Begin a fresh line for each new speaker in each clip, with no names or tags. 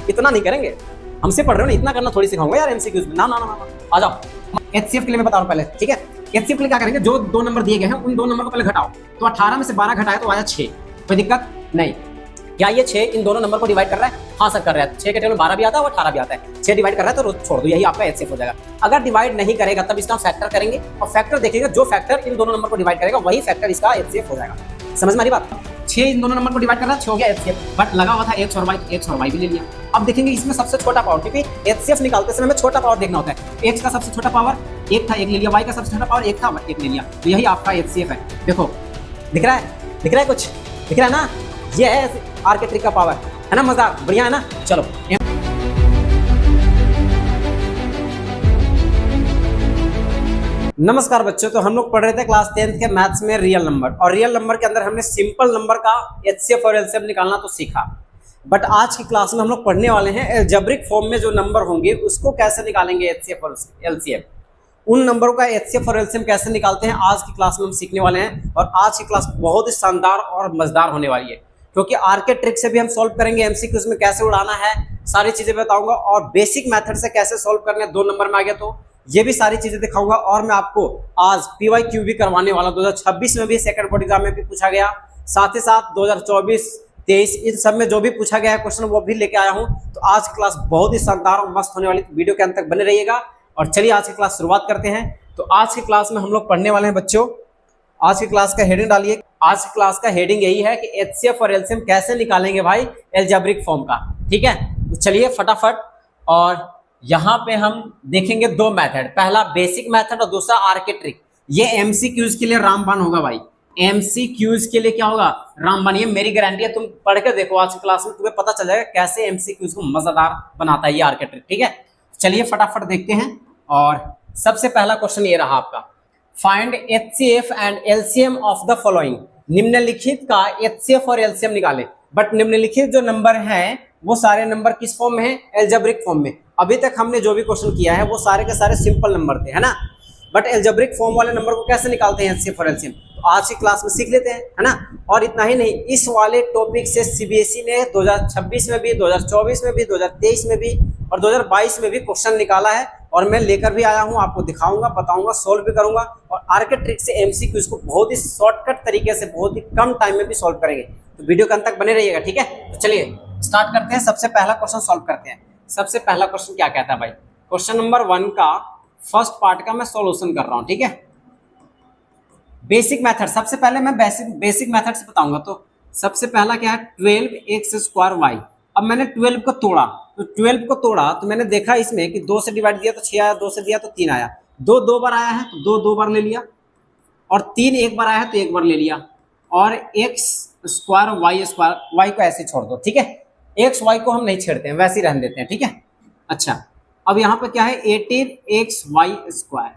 इतना नहीं करेंगे, हमसे पढ़ रहे हो ना, इतना करना थोड़ी सिखाऊंगा यार एमसीक्यूज में। ना ना ना ना, आ जाओ। एचसीएफ के लिए मैं बता रहा हूँ पहले, ठीक है। एचसीएफ के लिए क्या करेंगे, जो 2 नंबर दिए गए हैं उन 2 नंबर को पहले घटाओ। तो 18 में से 12 घटाए तो आया 6, कोई दिक्कत नहीं। क्या ये 6 इन दोनों नंबर को डिवाइड कर रहा है? हाँ सर कर रहा है। 6 के टेबल 12 भी आता है और 18 भी आता है। 6 डिवाइड कर रहा है तो छोड़ दो, यही आपका एचसीएफ हो जाएगा। अगर डिवाइड नहीं करेगा तब इसका फैक्टर करेंगे और फैक्टर देखेंगे, जो फैक्टर इन दोनों नंबर को डिवाइड करेगा वही फैक्टर इसका एचसीएफ हो जाएगा। समझ में आ रही बात? 6 इन दोनों नंबर को डिवाइड कर रहा है, 6 हो गया एचसीएफ। बट लगा हुआ था x और y भी ले लिया। अब देखेंगे इसमें सबसे छोटा पावर, क्योंकि एचसीएफ निकालते समय हमें छोटा पावर देखना होता है। x का सबसे छोटा पावर 1 था, 1 ले लिया। y का सबसे छोटा पावर 1 था, 1 ले लिया। तो यही आपका एचसीएफ है। देखो दिख रहा है कुछ दिख रहा है ना? ये है आर के ट्रिक का पावर, है ना? मजा बढ़िया है ना? चलो नमस्कार बच्चों, तो हम लोग पढ़ रहे थे क्लास 10th के मैथ्स में रियल नंबर, और रियल नंबर के अंदर हमने सिंपल नंबर का एचसीएफ और एलसीएम निकालना तो सीखा। बट आज की क्लास में हम लोग पढ़ने वाले हैं अलजेब्रिक फॉर्म में जो नंबर होंगे उसको कैसे निकालेंगे एचसीएफ और एलसीएम। उन नंबरों का एचसीएफ और एलसीएम कैसे निकालते हैं आज की क्लास में हम सीखने वाले हैं। और आज की क्लास बहुत ही शानदार और मजेदार होने वाली है, क्योंकि आर के ट्रिक से भी हम सॉल्व करेंगे, एमसीक्यूज में कैसे उड़ाना है सारी चीजें बताऊंगा, और बेसिक मेथड से कैसे सॉल्व करने, 2 नंबर में आ गया तो ये भी सारी चीजें दिखाऊंगा। और मैं आपको आज पीवाईक्यू भी करवाने वाला, 2026 में भी सेकंड बोर्ड एग्जाम में भी पूछा गया, साथ ही साथ 2024, 23 इन सब में जो भी पूछा गया है क्वेश्चन वो भी लेके आया हूं। तो आज की क्लास बहुत ही शानदार और मस्त होने वाली, वीडियो के अंत तक बने रहिएगा। और चलिए आज की क्लास शुरुआत करते हैं। तो आज की क्लास में हम लोग पढ़ने वाले हैं बच्चों, आज की क्लास का हेडिंग डालिए। आज की क्लास का हेडिंग यही है कि एचसीएफ और एलसीएम कैसे निकालेंगे भाई अलजेब्रिक फॉर्म का, ठीक है। तो चलिए फटाफट, और यहाँ पे हम देखेंगे 2 मेथड, पहला बेसिक मेथड और दूसरा आर के ट्रिक। ये एमसीक्यूज के लिए रामबाण होगा भाई, एमसीक्यूज के लिए क्या होगा? रामबाण। ये मेरी गारंटी है, तुम पढ़ के देखो आज की क्लास में, तुम्हें पता चल जाएगा कैसे एमसीक्यूज को मजेदार बनाता है ये आर के ट्रिक, ठीक है। चलिए फटाफट देखते हैं। और सबसे पहला क्वेश्चन ये रहा आपका, find HCF and LCM of the following. निम्नलिखित का एचसीएफ और एलसीएम निकाले। बट निम्नलिखित जो नंबर हैं वो सारे नंबर किस फॉर्म में है? अलजेब्रिक फॉर्म में। अभी तक हमने जो भी क्वेश्चन किया है वो सारे के सारे सिंपल नंबर थे, है ना। बट अलजेब्रिक फॉर्म वाले नंबर को कैसे निकालते हैं एचसीएफ और एलसीएम, तो आज की क्लास में सीख लेते हैं, है ना। और इतना ही नहीं, इस वाले टॉपिक से सीबीएसई ने 2026 में भी, 2024 में भी, 2023 में भी और 2022 में भी क्वेश्चन निकाला है। और मैं लेकर भी आया हूं, आपको दिखाऊंगा, बताऊंगा, सोल्व भी करूंगा। और आर के ट्रिक से एमसीक्यूज को बहुत ही शॉर्टकट तरीके से बहुत ही कम टाइम में भी सोल्व करेंगे। तो वीडियो के अंत तक बने रहिएगा, ठीक है। तो चलिए स्टार्ट करते हैं, सबसे पहला क्वेश्चन सॉल्व करते हैं। सबसे पहला क्वेश्चन क्या कहता है भाई? क्वेश्चन नंबर 1 का फर्स्ट पार्ट का मैं सॉल्यूशन कर रहा हूं, ठीक है। बेसिक मेथड, सबसे पहले मैं बेसिक मेथड से बताऊंगा। तो सबसे पहला क्या है? 12x² y। अब मैंने 12 को तोड़ा, तो 12 को तोड़ा तो मैंने देखा इसमें कि 2 से डिवाइड दिया तो 6 आया, 2 से दिया तो 3 आया, 2 2 बार आया है तो 2 2 बार ले लिया, और 3 1 बार आया है तो 1 बार ले लिया, और x² y को ऐसे छोड़ दो, ठीक है। x y को हम नहीं छेड़ते हैं, वैसे ही रहने देते हैं, ठीक है। अच्छा, अब यहाँ पे क्या है? 18xy²,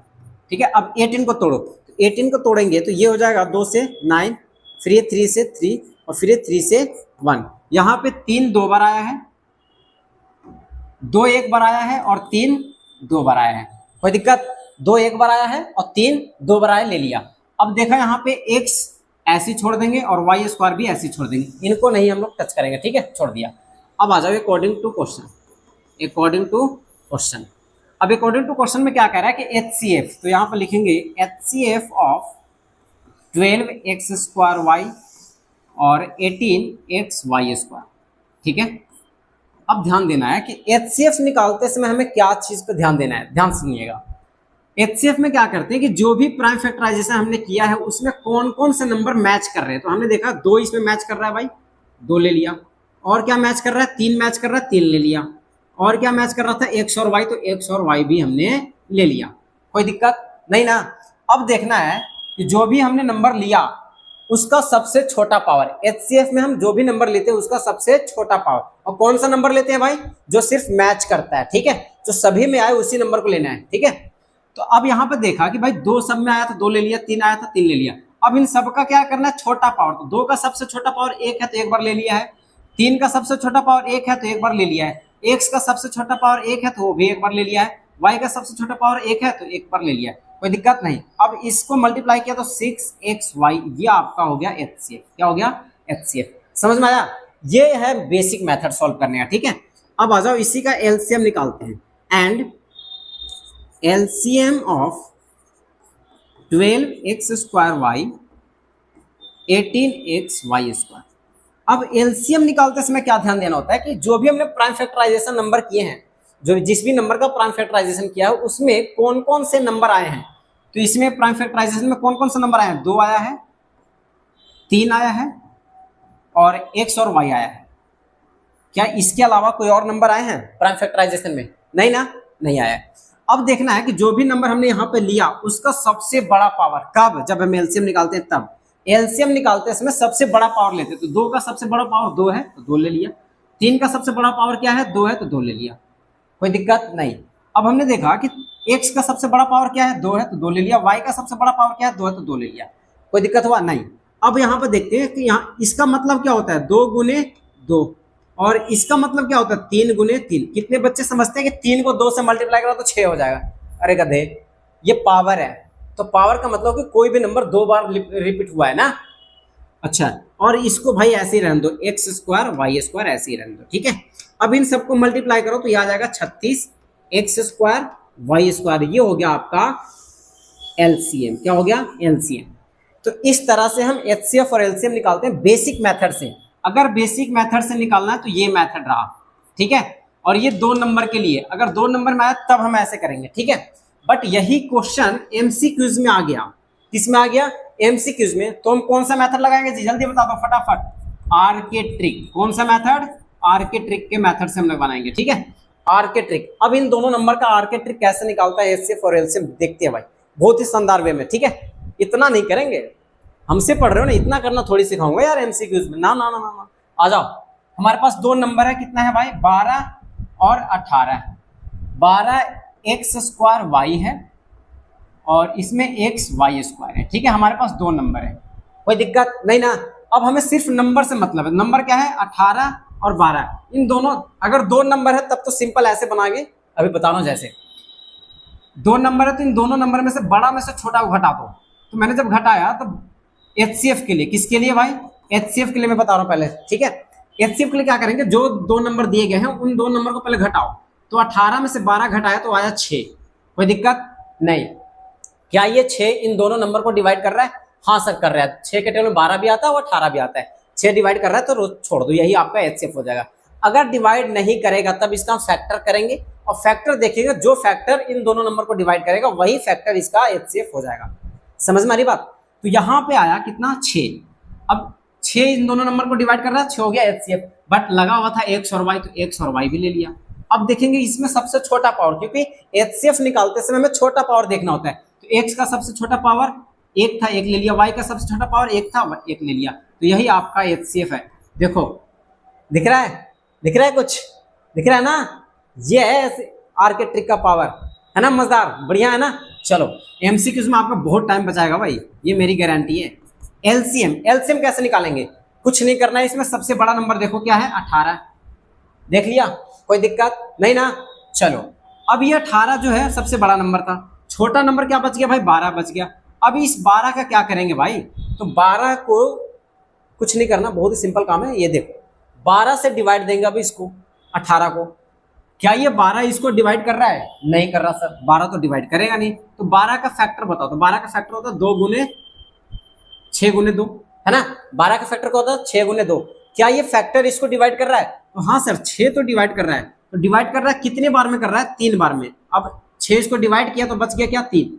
ठीक है। अब 18 को तोड़ो, तो 18 को तोड़ेंगे तो ये हो जाएगा 2 से 9, फिर ये 3 से 3 और फिर ये 3 से 1। यहाँ पे 3 2 बार आया है, 2 1 बार आया है और 3 2 बार आया है, कोई दिक्कत? 2 1 बार आया है और 3 2 बार आया, ले लिया। अब देखा यहाँ पे x ऐसे छोड़ देंगे और y² भी ऐसे छोड़ देंगे, इनको नहीं हम लोग टच करेंगे, ठीक है, छोड़ दिया। अब आ जाओ अकॉर्डिंग टू क्वेश्चन। अब अकॉर्डिंग टू क्वेश्चन में क्या कह रहा है कि एचसीएफ, तो यहाँ पर लिखेंगे एचसीएफ ऑफ 12x² y और 18xy², ठीक है। अब ध्यान देना है कि एचसीएफ निकालते समय हमें क्या चीज पे ध्यान देना है, ध्यान सुनिएगा। एचसीएफ में क्या करते हैं कि जो भी प्राइम फैक्टराइजेशन हमने किया है उसमें कौन कौन से नंबर मैच कर रहे हैं। तो हमने देखा 2 इसमें मैच कर रहा है भाई, 2 ले लिया। और क्या मैच कर रहा है? 3 मैच कर रहा है, 3 ले लिया। और क्या मैच कर रहा था? x और y, तो x और y भी हमने ले लिया, कोई दिक्कत नहीं ना। अब देखना है कि जो भी हमने नंबर लिया उसका सबसे छोटा पावर, एचसीएफ में हम जो भी नंबर लेते हैं उसका सबसे छोटा पावर। और कौन सा नंबर लेते हैं भाई? जो सिर्फ मैच करता है, ठीक है, जो सभी में आए उसी नंबर को लेना है, ठीक है। तो अब यहाँ पे देखा कि भाई 2 सब में आया था, 2 ले लिया, 3 आया था, 3 ले लिया। अब इन सब का क्या करना है? छोटा पावर। तो 2 का सबसे छोटा पावर 1 है तो 1 बार ले लिया है, 3 का सबसे छोटा पावर 1 है तो 1 बार ले लिया है, x का सबसे छोटा पावर 1 है तो वो भी 1 बार ले लिया है, y का सबसे छोटा पावर 1 है तो 1 बार ले लिया है, कोई दिक्कत नहीं। अब इसको मल्टीप्लाई किया तो 6xy, ये आपका हो गया एचसीएफ। क्या हो गया? एचसीएफ। समझ में आया? ये है बेसिक मेथड सॉल्व करने का, ठीक है। अब आ जाओ इसी का एलसीएम निकालते हैं। And LCM of 12x² y 18xy²। अब एलसीएम निकालते समय क्या ध्यान देना होता है कि जो भी हमने प्राइम फैक्टराइजेशन नंबर किए हैं, जो जिस भी नंबर का प्राइम फैक्टराइजेशन किया है उसमें कौन कौन से नंबर आए हैं। तो इसमें प्राइम फैक्टराइजेशन में कौन कौन से नंबर आए हैं, 2 आया है, 3 आया है और x और y आया है। क्या इसके अलावा कोई और नंबर आए हैं प्राइम फैक्टराइजेशन में? नहीं ना, नहीं आया है। अब देखना है कि जो भी नंबर हमने यहाँ पे लिया उसका सबसे बड़ा पावर कब, जब हम एलसीएम निकालते हैं तब। एलसीएम निकालते समय सबसे बड़ा पावर लेते हैं, तो 2 का सबसे बड़ा पावर 2 है तो 2 ले लिया, 3 का सबसे बड़ा पावर क्या है 2 है तो 2 ले लिया, कोई दिक्कत नहीं। अब हमने देखा कि x का सबसे बड़ा पावर क्या है 2 है तो 2 ले लिया, y का सबसे बड़ा पावर क्या है 2 है तो 2 ले लिया, कोई दिक्कत हुआ नहीं। अब यहाँ पे देखते हैं कि यहाँ इसका मतलब क्या होता है 2 गुने 2 और इसका मतलब क्या होता है 3 गुने 3। कितने बच्चे समझते हैं कि 3 को 2 से मल्टीप्लाई करो तो 6 हो जाएगा? अरे गधे, ये पावर है, तो पावर का मतलब कि कोई भी नंबर 2 बार रिपीट हुआ है ना। अच्छा, और इसको भाई ऐसे ही रहने दो, x² y² ऐसे ही रहने दो, ठीक है। अब इन सबको मल्टीप्लाई करो तो ये आ जाएगा 36 x² y²। ये हो गया आपका एलसीएम। क्या हो गया? एलसीएम। तो इस तरह से हम एचसीएफ और एलसीएम निकालते हैं बेसिक मेथड से। अगर बेसिक मेथड से निकालना है तो ये मेथड रहा, ठीक है। और ये 2 नंबर के लिए, अगर 2 नंबर में आया तब हम ऐसे करेंगे, ठीक है। बट यही क्वेश्चन एमसीक्यूज में आ गया। किसमें आ गया? एमसीक्यूज में। तो हम कौन सा मेथड लगाएंगे जी, जल्दी बता दो फटाफट। आर के ट्रिक। कौन सा मेथड? आर के ट्रिक के मेथड से हम लोग बनाएंगे, ठीक है। आर के ट्रिक। अब इन दोनों नंबर का आर के ट्रिक कैसे निकालता है एचसीएफ और एलसीएम देखते हैं भाई, बहुत ही शानदार वे में, ठीक है। इतना नहीं करेंगे, हमसे पढ़ रहे हो ना, इतना करना थोड़ी सिखाऊंगा यार एमसीक्यूज में, ना ना ना ना। आ जाओ, हमारे पास 2 नंबर है, कितना है भाई 12 और 18। 12x² y है और इसमें xy² है, ठीक है। हमारे पास 2 नंबर है, कोई दिक्कत नहीं ना। अब हमें सिर्फ नंबर से मतलब है। नंबर क्या है 18 और 12। इन दोनों, अगर 2 नंबर है तब तो सिंपल ऐसे बनाएंगे, अभी बता रहा हूं। जैसे 2 नंबर है तो इन दोनों नंबर में से बड़ा में से छोटा को घटा दो। तो मैंने जब घटाया तो एचसीएफ के लिए, किसके लिए भाई? एचसीएफ के लिए मैं बता रहा हूं पहले, ठीक है। एचसीएफ के लिए क्या करेंगे, जो 2 नंबर दिए गए हैं उन 2 नंबर को पहले घटाओ। तो 18 में से 12 घटाया तो आया 6, कोई दिक्कत नहीं। क्या ये 6 इन दोनों नंबर को डिवाइड कर रहा है? हाँ सर कर रहा है। 6 के टेबल में 12 भी आता है और 18 भी आता है। 6 डिवाइड कर रहा है तो छोड़ दो, यही आपका एचसीएफ हो जाएगा। अगर डिवाइड नहीं करेगा तब इसका फैक्टर करेंगे और फैक्टर देखिएगा, जो फैक्टर इन दोनों नंबर को डिवाइड करेगा वही फैक्टर इसका एचसीएफ हो जाएगा। समझ में आ रही बात? तो यहाँ पे आया कितना 6। अब 6 इन दोनों नंबर को डिवाइड कर रहा है, 6 हो गया एचसीएफ। बट लगा हुआ था x और y, तो x और y भी ले लिया। अब देखेंगे इसमें सबसे छोटा पावर, क्योंकि एचसीएफ निकालते समय हमें छोटा पावर देखना होता है। तो x का सबसे छोटा पावर 1 था, 1 ले लिया। y का सबसे छोटा पावर 1 था, 1 ले लिया। तो यही आपका एचसीएफ है। देखो दिख रहा है, दिख रहा है, कुछ दिख रहा है ना? ये है आर के ट्रिक का पावर, है ना? मजेदार, बढ़िया है ना? चलो एमसीक्यूज में आपका बहुत टाइम बचाएगा भाई, ये मेरी गारंटी है। एलसीएम, एलसीएम कैसे निकालेंगे? कुछ नहीं करना है, इसमें सबसे बड़ा नंबर देखो क्या है 18। देख लिया, कोई दिक्कत नहीं ना? चलो अब ये 18 जो है सबसे बड़ा नंबर था। छोटा नंबर क्या बच गया भाई? 12 बच गया। अब इस 12 का क्या करेंगे भाई? तो 12 को कुछ नहीं करना, बहुत ही सिंपल काम है। ये देखो 12 से डिवाइड देंगे अब इसको 18 को। क्या ये 12 इसको डिवाइड कर रहा है? नहीं कर रहा सर, 12 तो डिवाइड करेगा नहीं। तो 12 का फैक्टर बताओ। तो 12 का फैक्टर होता है 2 गुने 6 गुने 2, है ना? 12 का फैक्टर क्या होता है? 6 गुने 2। क्या ये फैक्टर इसको डिवाइड कर रहा है? तो हाँ सर 6 तो डिवाइड कर रहा है। तो डिवाइड कर रहा है कितने बार में कर रहा है? 3 बार में। अब 6 इसको डिवाइड किया तो बच गया क्या? 3।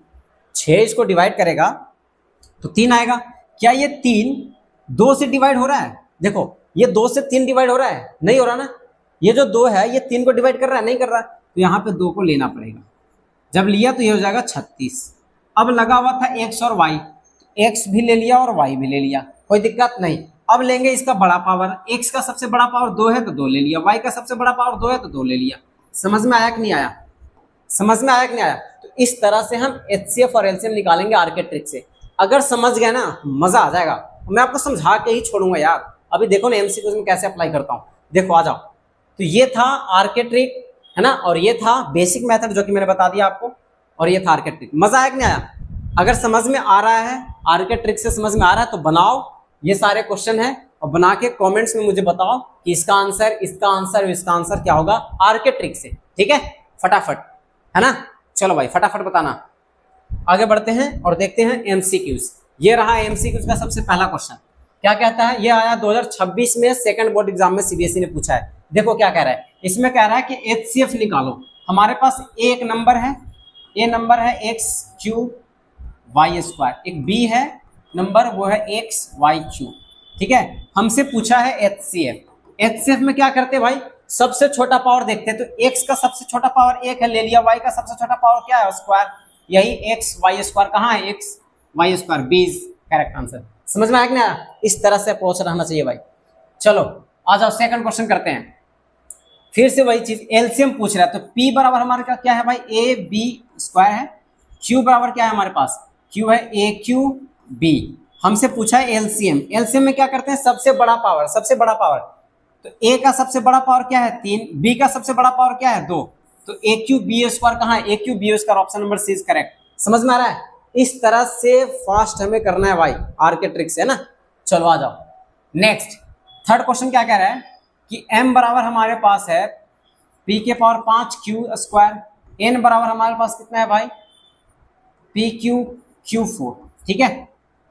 6 इसको डिवाइड करेगा तो 3 आएगा। क्या ये 3 2 से डिवाइड हो रहा है? देखो ये 2 से 3 डिवाइड हो रहा है? नहीं हो रहा ना। ये जो 2 है ये 3 को डिवाइड कर रहा है? नहीं कर रहा। तो यहाँ पे 2 को लेना पड़ेगा। जब लिया तो ये हो जाएगा 36। अब लगा हुआ था x और y, x भी ले लिया और y भी ले लिया, कोई दिक्कत नहीं। अब लेंगे इसका बड़ा पावर। x का सबसे बड़ा पावर 2 है तो 2 ले लिया, y का सबसे बड़ा पावर 2 है तो 2 ले लिया। समझ में आया कि नहीं आया? समझ में आया कि नहीं आया? तो इस तरह से हम एचसीएफ और एलसीएम निकालेंगे आर के ट्रिक से। अगर समझ गए ना मजा आ जाएगा। मैं आपको समझा के ही छोड़ूंगा यार। अभी देखो ना एमसीक्यूज में कैसे अप्लाई करता हूँ, देखो आ जाओ। तो ये था आर के ट्रिक, है ना? और ये था बेसिक मेथड जो कि मैंने बता दिया आपको, और ये था आर के ट्रिक। मजा आया कि नहीं आया? अगर समझ में आ रहा है, आर के ट्रिक से समझ में आ रहा है तो बनाओ। ये सारे क्वेश्चन है और बना के कमेंट्स में मुझे बताओ कि इसका आंसर, इसका आंसर, इसका आंसर क्या होगा आर के ट्रिक से। ठीक है, फटाफट, है ना। चलो भाई फटाफट बताना। आगे बढ़ते हैं और देखते हैं एमसीक्यूज। ये रहा एमसीक्यूज का सबसे पहला क्वेश्चन। क्या कहता है, ये आया 2026 में सेकंड बोर्ड एग्जाम में सीबीएसई ने पूछा है। देखो क्या कह रहा है, इसमें कह रहा है कि एचसीएफ निकालो। हमारे पास एक नंबर है, ए नंबर है एक्स क्यूब वाई स्क्वायर, एक बी है नंबर वो है एक्स वाई क्यूब। ठीक है, हमसे पूछा है एचसीएफ। एचसीएफ में क्या करते हैं भाई, सबसे छोटा पावर देखते हैं। तो एक्स का सबसे छोटा पावर एक है, ले लिया। वाई का सबसे छोटा पावर क्या है, स्क्वायर। यही एक्स वाई स्क्वायर कहाँ है, X Y square, B is correct answer. समझ में आया कि नहीं? इस तरह से अप्रोच रहना चाहिए भाई। चलो आ जाओ सेकंड क्वेश्चन करते हैं। फिर से वही चीज, एलसीएम पूछ रहा है। तो P बराबर हमारे का क्या है भाई, ए बी स्क्वायर है। Q बराबर क्या है हमारे पास, Q है ए क्यू बी। हमसे पूछा है एलसीएम। एलसीएम में क्या करते हैं, सबसे बड़ा पावर, सबसे बड़ा पावर। तो ए का सबसे बड़ा पावर क्या है 3, बी का सबसे बड़ा पावर क्या है 2। तो ए क्यू बी स्क्वायर कहाँ है, A Q B square, option number C is correct. समझ में आ रहा है? इस तरह से फास्ट हमें करना है भाई, आर के ट्रिक से, है ना। चलो आ जाओ नेक्स्ट। थर्ड क्वेश्चन क्या कह रहा है कि m बराबर हमारे पास है p के पावर 5 क्यू स्क्वायर, n बराबर हमारे पास कितना है भाई, p क्यू क्यू 4। ठीक है,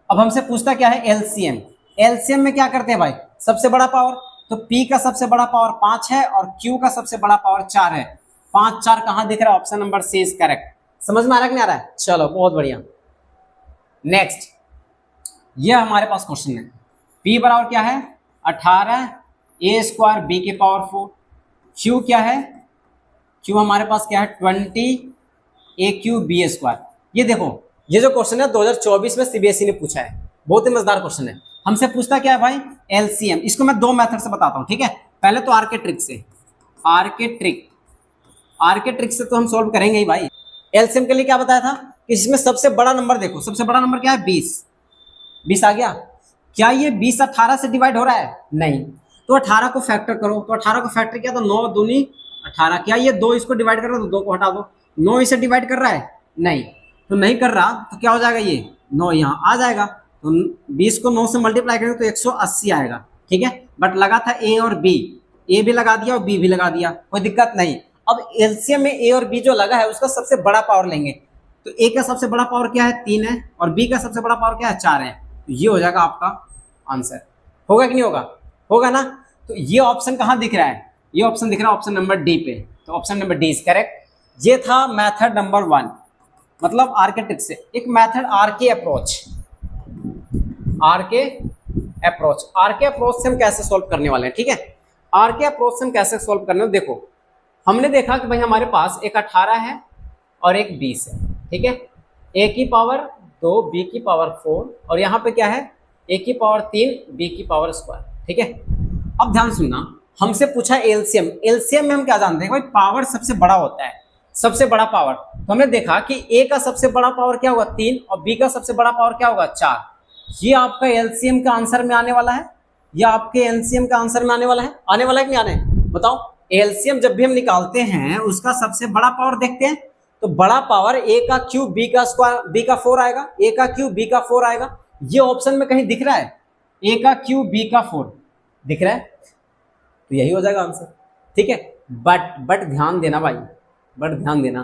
अब हमसे पूछता क्या है एलसीएम। एलसीएम में क्या करते हैं भाई, सबसे बड़ा पावर। तो p का सबसे बड़ा पावर 5 है और q का सबसे बड़ा पावर 4 है। 5 4 कहाँ दिख रहा है, option number C is correct. समझ में आ रहा है कि नहीं आ रहा है? चलो बहुत बढ़िया। नेक्स्ट, ये हमारे पास क्वेश्चन है। p बराबर क्या है 18 ए स्क्वायर बी के पावर 4। क्यू क्या है, क्यू हमारे पास क्या है 20 ए क्यू बी स्क्वायर। ये देखो, ये जो क्वेश्चन है 2024 में सीबीएसई ने पूछा है, बहुत ही मजेदार क्वेश्चन है। हमसे पूछता क्या है भाई एलसीएम। इसको मैं दो मेथड से बताता हूँ। ठीक है, पहले तो आर के ट्रिक से, आर के ट्रिक से तो हम सोल्व करेंगे ही भाई। एलसीएम के लिए क्या बताया था कि इसमें सबसे बड़ा नंबर देखो, सबसे बड़ा नंबर क्या है 20 आ गया। क्या ये 20 18 से डिवाइड हो रहा है, नहीं। तो 18 को फैक्टर करो। तो 18 को फैक्टर किया तो 9 दूनी 18। क्या ये 2 इसको डिवाइड कर रहा है, तो 2 को हटा दो। 9 इसे डिवाइड कर रहा है, नहीं। तो नहीं कर रहा तो क्या हो जाएगा, ये 9 यहाँ आ जाएगा। तो 20 को 9 से मल्टीप्लाई करेंगे तो 180 आएगा। ठीक है, बट लगा था ए और बी, ए भी लगा दिया और बी भी लगा दिया, कोई दिक्कत नहीं। अब एलसीएम में ए और बी जो लगा है उसका सबसे बड़ा पावर लेंगे। तो ए का सबसे बड़ा पावर क्या है 3 है और बी का सबसे बड़ा पावर क्या है 4 है। तो ये हो जाएगा आपका आंसर। होगा कि नहीं होगा, होगा ना। तो ये ऑप्शन कहाँ दिख रहा है, ये ऑप्शन दिख रहा है ऑप्शन नंबर डी पे। तो option number D is correct. ये था मेथड नंबर 1, मतलब आर के ट्रिक से। एक मेथड आर के अप्रोच। आर के अप्रोच से हम कैसे सोल्व करने वाले हैं। ठीक है, आर के अप्रोच से हम कैसे सोल्व करने वाले, देखो हमने देखा कि भाई हमारे पास एक 18 है और एक 20 है। ठीक है, ए की पावर 2 बी की पावर 4 और यहाँ पे क्या है ए की पावर 3 बी की पावर स्क्वायर। ठीक है, अब ध्यान सुनना, हमसे पूछा एलसीएम। एलसीएम में हम क्या जानते हैं भाई, पावर सबसे बड़ा होता है, सबसे बड़ा पावर। तो हमने देखा कि ए का सबसे बड़ा पावर क्या होगा 3 और बी का सबसे बड़ा पावर क्या होगा 4। ये आपका एलसीएम का आंसर में आने वाला है, या आपके एलसीएम का आंसर में आने वाला है कि नहीं आने, बताओ। एलसीएम जब भी हम निकालते हैं उसका सबसे बड़ा पावर देखते हैं। तो बड़ा पावर ए का क्यूब बी का स्क्वायर बी का 4 आएगा, ए का क्यूब बी का 4 आएगा। ये ऑप्शन में कहीं दिख रहा है ए का क्यूब बी का 4 दिख रहा है, तो यही हो जाएगा आंसर। ठीक है, बट ध्यान देना भाई, बट ध्यान देना,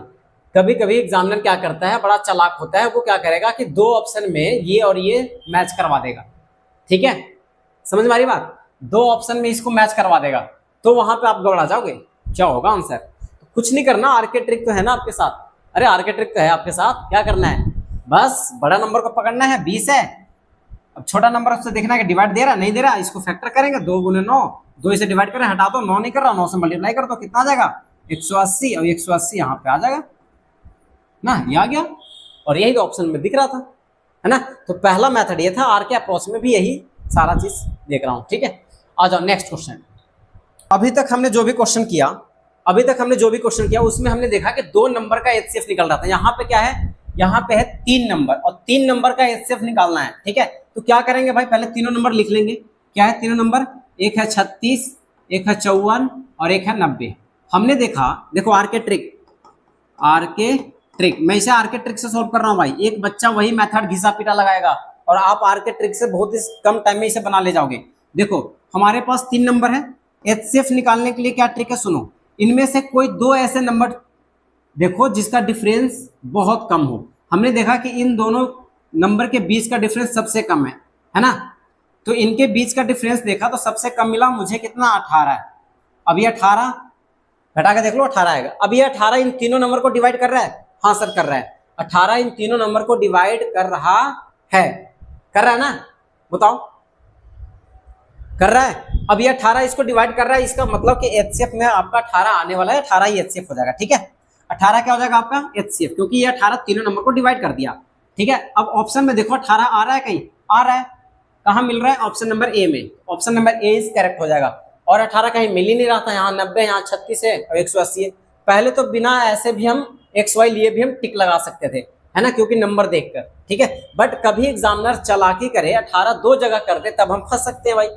कभी कभी एग्जामिनर क्या करता है, बड़ा चालाक होता है, वो क्या करेगा कि 2 ऑप्शन में ये और ये मैच करवा देगा। ठीक है, समझ में आ रही बात, 2 ऑप्शन में इसको मैच करवा देगा, तो वहां पे आप घबरा जाओगे, क्या होगा आंसर। तो कुछ नहीं करना, आर के ट्रिक तो है ना आपके साथ। अरे आर के ट्रिक तो है आपके साथ, क्या करना है, बस बड़ा नंबर को पकड़ना है। 20 है, अब छोटा नंबर उससे देखना है कि डिवाइड दे रहा नहीं दे रहा, इसको फैक्टर करेंगे 2 गुने 9, 2 इसे डिवाइड करें, हटा दो, 9 नहीं कर रहा, 9 से मल्टीप्लाई कर दो, कितना आ जाएगा 180 और 180 यहाँ पे आ जाएगा ना, ये आ गया। और यही तो ऑप्शन में दिख रहा था, है ना। तो पहला मेथड ये था, आर के अप्रोच में भी यही सारा चीज देख रहा हूँ। ठीक है, आ जाओ नेक्स्ट क्वेश्चन। अभी तक हमने जो भी क्वेश्चन किया उसमें हमने देखा कि 2 नंबर का एचसीएफ निकल रहा था। यहाँ पे क्या है, यहाँ पे है 3 नंबर और 3 नंबर का एचसीएफ निकालना है। ठीक है, तो क्या करेंगे भाई, पहले तीनों नंबर लिख लेंगे। क्या है तीनों नंबर, एक है 36, एक है 54 और एक है 90। हमने देखा, देखो आर के ट्रिक, मैं इसे आर के ट्रिक से सोल्व कर रहा हूँ भाई। एक बच्चा वही मेथड घिसा पीटा लगाएगा और आप आर के ट्रिक से बहुत ही कम टाइम में इसे बना ले जाओगे। देखो हमारे पास 3 नंबर है, HCF निकालने के लिए क्या ट्रिक है सुनो, इनमें से कोई 2 ऐसे नंबर देखो जिसका डिफरेंस बहुत कम हो। हमने देखा कि इन दोनों नंबर के बीच का डिफरेंस सबसे कम है ना, तो इनके बीच का डिफरेंस देखा तो सबसे कम मिला मुझे कितना, 18 है। अब ये 18 घटा के देख लो 18 आएगा। अब ये 18 इन तीनों नंबर को डिवाइड कर रहा है, हाँ सर कर रहा है, 18 इन तीनों नंबर को डिवाइड कर रहा है ना, बताओ कर रहा है। अब ये 18 इसको डिवाइड कर रहा है, इसका मतलब कि HCF में आपका 18 आने वाला है, 18 ही HCF हो जाएगा। ठीक है, 18 क्या हो जाएगा आपका HCF, क्योंकि ये 18 तीनों नंबर को डिवाइड कर दिया। ठीक है, अब ऑप्शन में देखो 18 आ रहा है, कहीं आ रहा है, कहाँ मिल रहा है, ऑप्शन नंबर ए में, option number A is correct हो जाएगा। और 18 कहीं मिल ही नहीं रहा था, यहाँ 90, यहाँ 36 है और 180 है। पहले तो बिना ऐसे भी हम XY लिए भी हम टिक लगा सकते थे, है ना, क्योंकि नंबर देखकर। ठीक है, बट कभी एग्जामिनर चालाकी करे 18 दो जगह कर दे तब हम फंस सकते हैं भाई,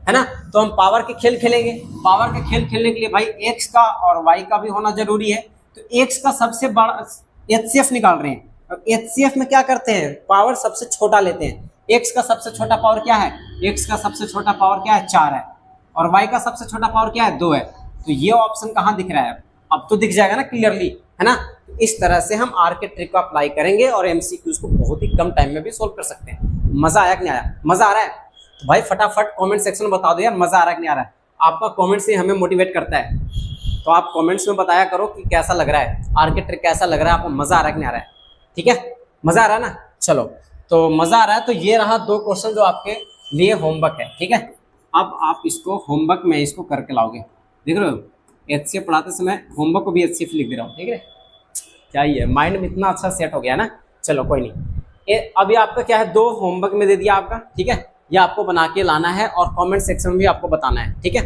है ना। तो हम पावर के खेल खेलेंगे, पावर के खेल खेलने के लिए भाई x का और y का भी होना जरूरी है। तो x का सबसे बड़ा HCF निकाल रहे हैं, और HCF में क्या करते हैं, पावर सबसे छोटा लेते हैं। x का सबसे छोटा पावर क्या है, x का सबसे छोटा पावर क्या है, 4 है, और y का सबसे छोटा पावर क्या है, 2 है। तो ये ऑप्शन कहाँ दिख रहा है, अब तो दिख जाएगा ना क्लियरली, है ना। तो इस तरह से हम आर के ट्रिक को अप्लाई करेंगे और MCQs को बहुत ही कम टाइम में भी सोल्व कर सकते हैं। मजा आया कि नहीं आया, मजा आ रहा है तो भाई फटाफट कमेंट सेक्शन में बता दो यार, मजा आ रहा है कि नहीं आ रहा है। आपका कमेंट से हमें मोटिवेट करता है, तो आप कमेंट्स में बताया करो कि कैसा लग रहा है, आर के ट्रिक कैसा लग रहा है, आपको मजा आ रहा है कि नहीं आ रहा है। ठीक है, मजा आ रहा है ना, चलो तो मजा आ रहा है। तो ये रहा 2 क्वेश्चन जो आपके लिए होमवर्क है। ठीक है, अब आप इसको होमवर्क में इसको करके लाओगे, देख रहे हो, HCF पढ़ाते समय होमवर्क को भी HCF लिख दे रहा हूँ। ठीक है, क्या ही है, माइंड में इतना अच्छा सेट हो गया ना। चलो कोई नहीं, अभी आपका क्या है, 2 होमवर्क में दे दिया आपका। ठीक है, ये आपको बना के लाना है और कमेंट सेक्शन में भी आपको बताना है। ठीक है,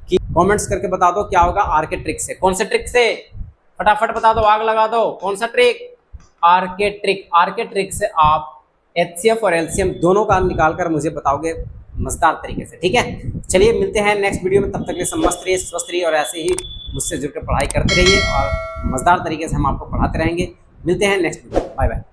कि कमेंट्स करके बता दो क्या होगा आर के ट्रिक से, कौन से ट्रिक से, फटाफट बता दो, आग लगा दो, कौन सा ट्रिक, आर के ट्रिक। आर के ट्रिक से आप HCF और LCM दोनों का निकाल कर मुझे बताओगे मजेदार तरीके से। ठीक है, चलिए मिलते हैं नेक्स्ट वीडियो में, तब तक के लिए मस्त रहिए, स्वस्थ रहिए और ऐसे ही मुझसे जुड़कर पढ़ाई करते रहिए और मजेदार तरीके से हम आपको पढ़ाते रहेंगे। मिलते हैं नेक्स्ट वीडियो, बाय बाय।